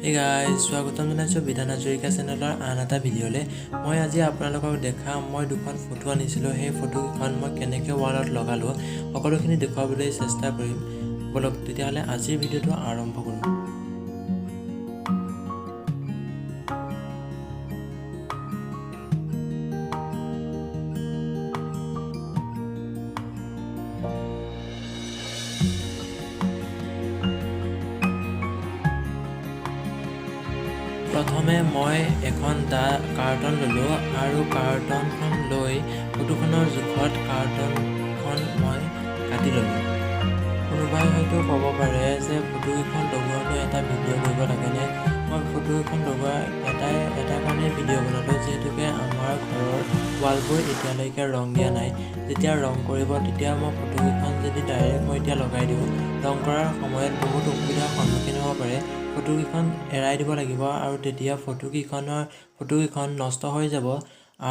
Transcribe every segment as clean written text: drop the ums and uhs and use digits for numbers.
Hey guys, স্বাগতম জনাইছো বিধান হাজৰিকা চেনেলৰ আন এটা ভিডিঅ'লে। মই আজি আপোনালোকক দেখাম মই দুখন ফটো আনিছিলোঁ। সেই ফটোকেইখন মই কেনেকৈ ৱালত লগালোঁ সকলোখিনি দেখুৱাবলৈ চেষ্টা কৰিম। বলক তেতিয়াহ'লে আজিৰ ভিডিঅ'টো আৰম্ভ কৰোঁ। প্ৰথমে মই এখন কাৰ্টন ল'লোঁ আৰু কাৰ্টনখন লৈ ফটোখনৰ জোখত কাৰ্টনখন মই কাটি ল'লোঁ। কোনোবাই হয়তো ক'ব পাৰে যে ফটোকেইখন লগোৱাকৈ এটা ভিডিঅ' কৰিব লাগেনে। মই ফটোকেইখন লগোৱা এটা কাৰণে ভিডিঅ' বনালোঁ, যিহেতুকে আমাৰ ঘৰৰ ৱালবোৰ এতিয়ালৈকে ৰং দিয়া নাই। যেতিয়া ৰং কৰিব তেতিয়া মই ফটোকেইখন যদি ডাইৰেক্ট মই এতিয়া লগাই দিওঁ, ৰং কৰাৰ সময়ত বহুত অসুবিধাৰ সন্মুখীন হ'ব পাৰে। ফটোকেইখন এৰাই দিব লাগিব আৰু তেতিয়া ফটোকেইখন নষ্ট হৈ যাব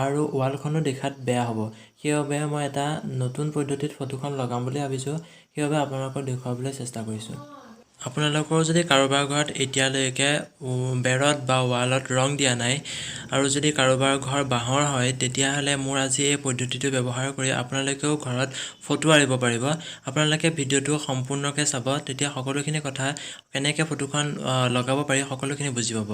আৰু ৱালখনো দেখাত বেয়া হ'ব। সেইবাবে মই এটা নতুন পদ্ধতিত ফটোখন লগাম বুলি ভাবিছোঁ। সেইবাবে আপোনালোকক দেখুৱাবলৈ চেষ্টা কৰিছোঁ। আপোনালোকৰ যদি কাৰোবাৰ ঘৰত এতিয়ালৈকে বেৰত বা ৱালত ৰং দিয়া নাই আৰু যদি কাৰোবাৰ ঘৰ বাঁহৰ হয়, তেতিয়াহ'লে মোৰ আজি এই পদ্ধতিটো ব্যৱহাৰ কৰি আপোনালোকেও ঘৰত ফটো আঁৰিব পাৰিব। আপোনালোকে ভিডিঅ'টো সম্পূৰ্ণকৈ চাব, তেতিয়া সকলোখিনি কথা কেনেকৈ ফটোখন লগাব পাৰি সকলোখিনি বুজি পাব।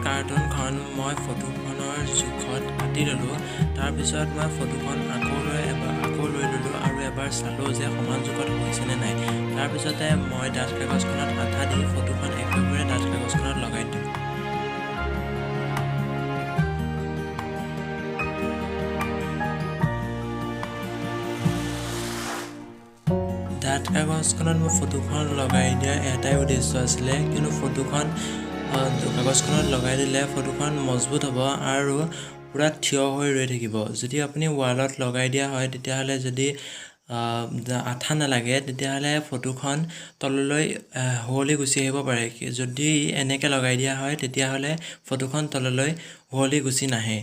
কাৰ্টুনখন মই ফটোখনৰ জোখত কাটি ল'লোঁ। তাৰপিছত মই ফটোখন আকৌ লৈ ল'লোঁ আৰু এবাৰ চালোঁ যে সমান জোখত হৈছেনে নাই। তাৰপিছতে মই ডাঠ কাগজখনত আঠা দি ফটোখন একেবাৰে ডাঠ কাগজখনত লগাই দিওঁ। ডাঠ কাগজখনত মোৰ ফটোখন লগাই দিয়াৰ এটাই উদ্দেশ্য আছিলে, কিন্তু কাগজখনত লগাই দিলে ফটোখন মজবুত হ'ব আৰু পূৰা থিয় হৈ ৰৈ থাকিব। যদি আপুনি ৱালত লগাই দিয়া হয়, তেতিয়াহ'লে যদি আঠা নালাগে তেতিয়াহ'লে ফটোখন তললৈ শুৱলি গুচি আহিব পাৰে। যদি এনেকৈ লগাই দিয়া হয় তেতিয়াহ'লে ফটোখন তললৈ শুৱলি গুচি নাহে।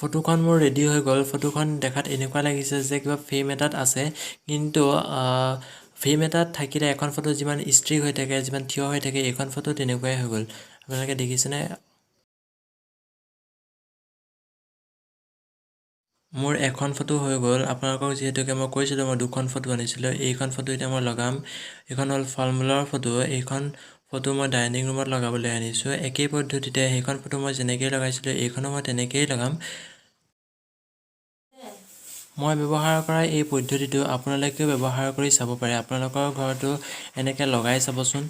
ফটোখন মোৰ ৰেডি হৈ গ'ল। ফটোখন দেখাত এনেকুৱা লাগিছে যে কিবা ফ্ৰেম এটাত আছে, কিন্তু ফ্ৰেম এটাত থাকিলে এখন ফটো যিমান ষ্ট্ৰিক হৈ থাকে, যিমান থিয় হৈ থাকে, এইখন ফটো তেনেকুৱাই হৈ গ'ল। আপোনালোকে দেখিছেনে? মোৰ এখন ফটো হৈ গ'ল। আপোনালোকক যিহেতুকে মই কৈছিলোঁ মই দুখন ফটো আনিছিলোঁ, এইখন ফটো এতিয়া মই লগাম। এইখন হ'ল ফল মূলৰ ফটো। এইখন ফটো মই ডাইনিং ৰুমত লগাবলৈ আনিছোঁ। একেই পদ্ধতিতে সেইখন ফটো মই যেনেকৈ লগাইছিলোঁ এইখনো মই তেনেকৈয়ে লগাম। মই ব্যৱহাৰ কৰা এই পদ্ধতিটো আপোনালোকেও ব্যৱহাৰ কৰি চাব পাৰে। আপোনালোকৰ ঘৰতো এনেকৈ লগাই চাবচোন।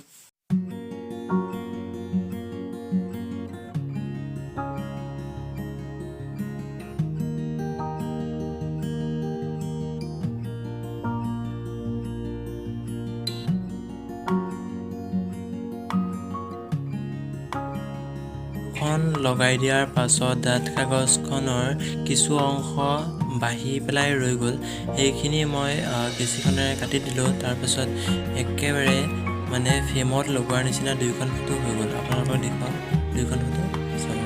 লগাই দিয়াৰ পাছত ডাঠ কাগজখনৰ কিছু অংশ বাঢ়ি পেলাই ৰৈ গ'ল। সেইখিনি মই কেঁচিখনেৰে কাটি দিলোঁ। তাৰপাছত একেবাৰে ফ্ৰেমত লগোৱাৰ নিচিনা দুইখন ফটো হৈ গ'ল। আপোনালোকৰ দেখুৱাম দুইখন ফটো চাব।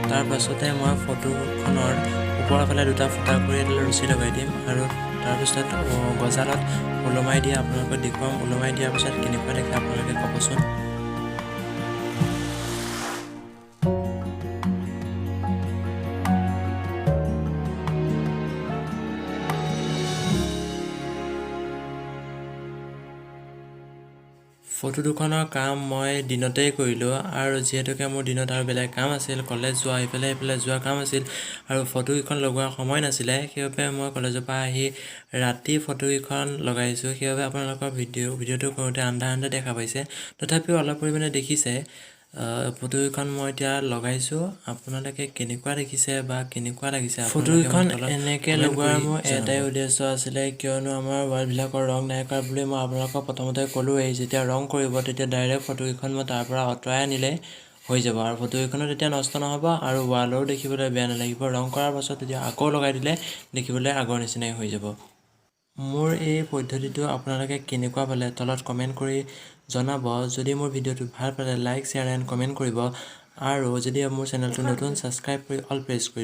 তাৰপাছতে মই ফটোখনৰ ওপৰৰ ফালে দুটা ফুটা কৰি এডাল ৰছী লগাই দিম আৰু তাৰপিছত গজালত ওলমাই দিয়া আপোনালোকক দেখুৱাম। ওলমাই দিয়াৰ পিছত কেনেকুৱা দেখে আপোনালোকে ক'বচোন। ফটো দুখনৰ কাম মই দিনতেই কৰিলোঁ আৰু যিহেতুকে মোৰ দিনত আৰু বেলেগ কাম আছিল, কলেজ যোৱা ইফালে যোৱা কাম আছিল আৰু ফটোকেইখন লগোৱাৰ সময় নাছিলে, সেইবাবে মই কলেজৰ পৰা আহি ৰাতি ফটোকেইখন লগাইছোঁ। সেইবাবে আপোনালোকৰ ভিডিঅ'টো কৰোঁতে আন্ধাৰ দেখা পাইছে, তথাপিও অলপ পৰিমাণে দেখিছে। ফটোকেইখন মই এতিয়া লগাইছোঁ, আপোনালোকে কেনেকুৱা দেখিছে বা কেনেকুৱা লাগিছে ফটোকেইখন এনেকৈ লগোৱাৰ মোৰ এটাই উদ্দেশ্য আছিলে, কিয়নো আমাৰ ৱালবিলাকৰ ৰং নাই কৰা বুলি মই আপোনালোকক প্ৰথমতে ক'লোৱেই। যেতিয়া ৰং কৰিব তেতিয়া ডাইৰেক্ট ফটোকেইখন মই তাৰ পৰা আঁতৰাই আনিলে হৈ যাব আৰু ফটোকেইখনো তেতিয়া নষ্ট নহ'ব আৰু ৱালৰো দেখিবলৈ বেয়া নালাগিব। ৰং কৰাৰ পাছত তেতিয়া আকৌ লগাই দিলে দেখিবলৈ আগৰ নিচিনাই হৈ যাব। মোৰ এই পদ্ধতিটো আপোনালোকে কেনেকুৱা পালে তলত কমেণ্ট কৰি জনাব। যদি মোৰ ভিডিঅ'টো ভাল পালে লাইক, শ্বেয়াৰ এণ্ড কমেণ্ট কৰিব আৰু যদি মোৰ চেনেলটো নতুন ছাবস্ক্ৰাইব কৰি অল প্ৰেছ কৰিব।